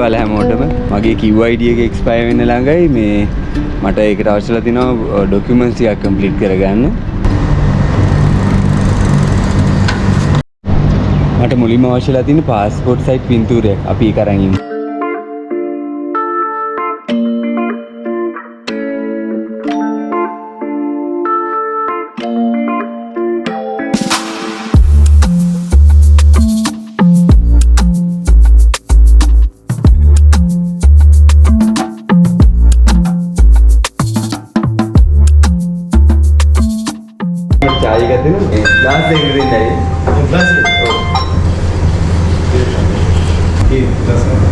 ඔයාලා හැමෝටම මගේ QID එක එක්ස්පයර් වෙන්න ළඟයි මේ මට ඒකට අවශ්‍යලා තියෙනවා ඩොකියුමන්ට්ස් ටිකක් කම්ප්ලීට් කරගන්න. මට මුලින්ම අවශ්‍යලා තියෙන පාස්පෝර්ට් සයිස් පින්තූරයක්. අපි ඒක අරන් ඉමු. चाय कहते हैं ना ग्लास देख रही चाहिए ग्लास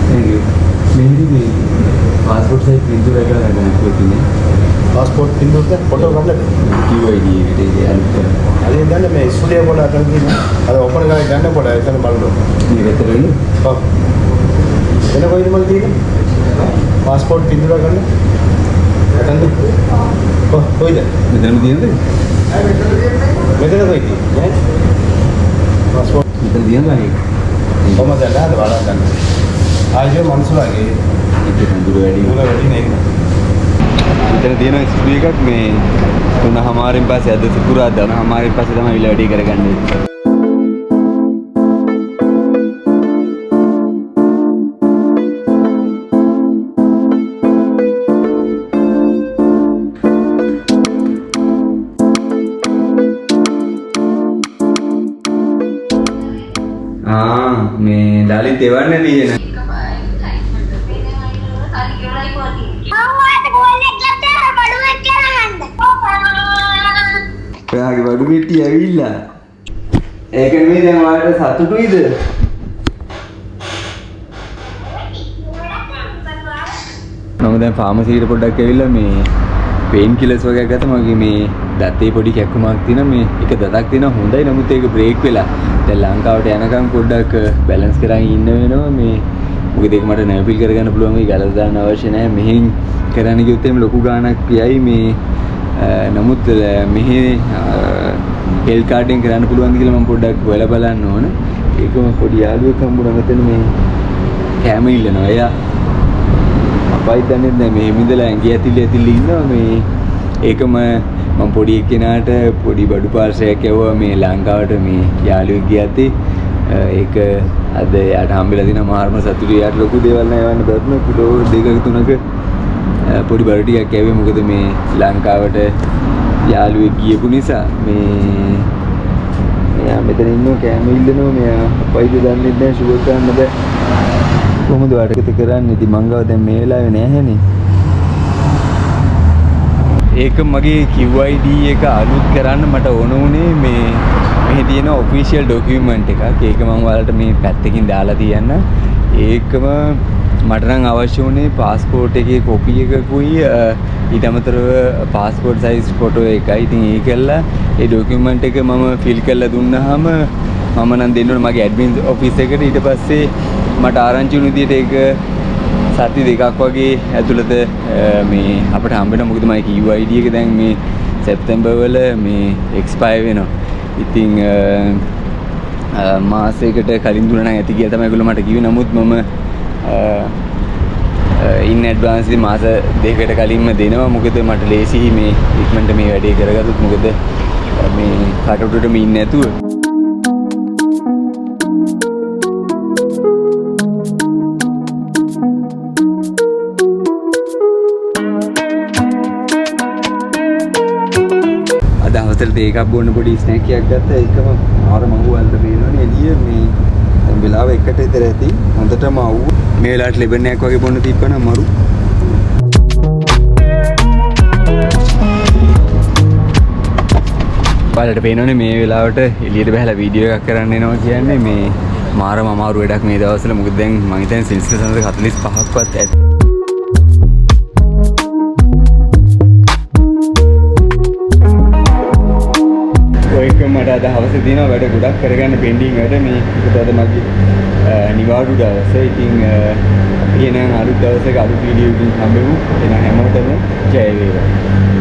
थैंक यू मेहंदी भी पासपोर्ट साइज पिंतूर है क्या पासपोर्ट पिंतूर का फोटो करना QID ये अरे इधर मैं स्टूडियो बोला था कि अरे ओपन का जाना पड़ा इतना माल लो ये कहते रहे ना मैंने कोई नहीं बोलती है पासपोर्ट पिंतूर करना कोई दे इधर में दिए थे मेरे कोई थी पासपोर्ट इधर दिया ना एक बहुत मजा आया वाला था आज जो मंसूर आ गए इधर पूरा रेडी नहीं इधर दिया ना स्टूडियो का में तो ना हमारे पास याद से पूरा था हमारे पास था मैं रेडी करेगा हाँ मैं डाली तेवर ने लिए ना आगे बड़ू बेटी अविला एक में दे हमारे साथ तो इधर नमः දැන් ෆාමසි එකට පොඩ්ඩක් ඇවිල්ලා මේ පේන් කිලර්ස් වගේ ගත්තා මගේ මේ දතේ පොඩි කැක්කමක් තියෙනවා මේ එක දතක් තියෙනවා හොඳයි නමුත් ඒක බ්‍රේක් වෙලා දැන් ලංකාවට යනකම් පොඩ්ඩක් බැලන්ස් කරගෙන ඉන්න වෙනවා මේ මොකද ඒක මට නර්ෆිල් කරගන්න පුළුවන් මේ ගලස් දාන්න අවශ්‍ය නැහැ මෙහෙන් කරන්න කිව්වොත් එහෙම ලොකු ගාණක් පියයි මේ නමුත් මෙහි හෙල් කාඩ් එකෙන් කරන්න පුළුවන්ද කියලා මම පොඩ්ඩක් හොයලා බලන්න ඕන ඒකම පොඩි යාළුවෙක් හම්බුණා මෙතන මේ කැම ඉල්ලනවා එයා අපයි දන්නේ නැහැ මේ මිදලා ඇඟි ඇතිලි ඉන්නවා මේ ඒකම මම පොඩි එක්කෙනාට පොඩි බඩු පාර්සලයක් යවුවා මේ ලංකාවට මේ යාළුවෙක් ගියත් ඒක අද යාට හම්බෙලා දින මාර්ම සතුටු යාට ලොකු දේවල් නෑ යවන්න බැත්ම කිලෝ දෙකක තුනක පොඩි බඩු ටිකක් යවුවේ මොකද මේ ලංකාවට යාළුවෙක් ගියපු නිසා මේ මෙයා මෙතන ඉන්නව කැම ඉල්ලනවා මෙයා අපයිද දන්නේ නැහැ ෂුවර් කරන්න බෑ කොහොමද වැඩකට කරන්නේ ඉතින් මං ගාව දැන් මේ වෙලාවේ නැහැනේ ඒක මගේ QID එක අලුත් කරන්න මට ඕන උනේ මේ මෙහි තියෙන ඔෆිෂියල් ඩොකියුමන්ට් එකක් ඒක මම ඔයාලට මේ පැත්තකින් දාලා තියන්න ඒකම මට නම් අවශ්‍ය උනේ පාස්පෝර්ට් එකේ කොපි එකකුයි ඊට අමතරව පාස්පෝර්ට් සයිස් ෆොටෝ එකයි ඉතින් ඒකල්ලා ඒ ඩොකියුමන්ට් එක මම ෆිල් කරලා දුන්නාම මම නම් දෙන්න ඕනේ මගේ ඇඩ්මින් ඔෆිස් එකට ඊට පස්සේ මට ආරංචි වුණ විදිහට ඒක සති දෙකක් වගේ ඇතුළත මේ අපිට හම්බ වෙනවා මොකද මගේ QID එක දැන් මේ සැප්තැම්බර් වල මේ එක්ස්පයර් වෙනවා. ඉතින් මාසයකට කලින් දුන්නා නම් ඇති කියලා තමයි ඒගොල්ලෝ මට කිව්වේ. නමුත් මම ඉන් ඇඩ්වාන්ස් මාස දෙකකට කලින්ම දෙනවා. මොකද මට ලේසි මේ ඉක්මනට මේ වැඩේ කරගත්තොත් මොකද මේ කටුටුටම ඉන්නේ නැතුව දවසට දෙකක් බොන්න පොඩි ස්නැක් එකක් ගත්තා ඒකම ආර මඟු වලට පේනවනේ එළිය මේ දැන් වෙලාව එකට විතර ඇති හොඳටම අවු මේ වෙලාවට ලෙබන් එකක් වගේ බොන්න තිබ්බනම් මරු බලට පේනවනේ මේ වෙලාවට එළියට බහලා වීඩියෝ එකක් කරන්න එනවා කියන්නේ මේ මාරම අමාරු වැඩක් මේ දවස්වල මොකද දැන් මම හිතන්නේ සෙල්සියස් 45ක්වත් ඇති මට අද හවසේ දිනවා වැඩ ගොඩක් කරගන්න පෙන්ඩින් වැඩ මේ ඒකත් අද මගේ නිවාඩු දවස. ඉතින් එහෙනම් අලුත් දවසක අලුත් වීඩියෝ එකකින් හම්බෙමු. එහෙනම් හැමෝටම ජය වේවා.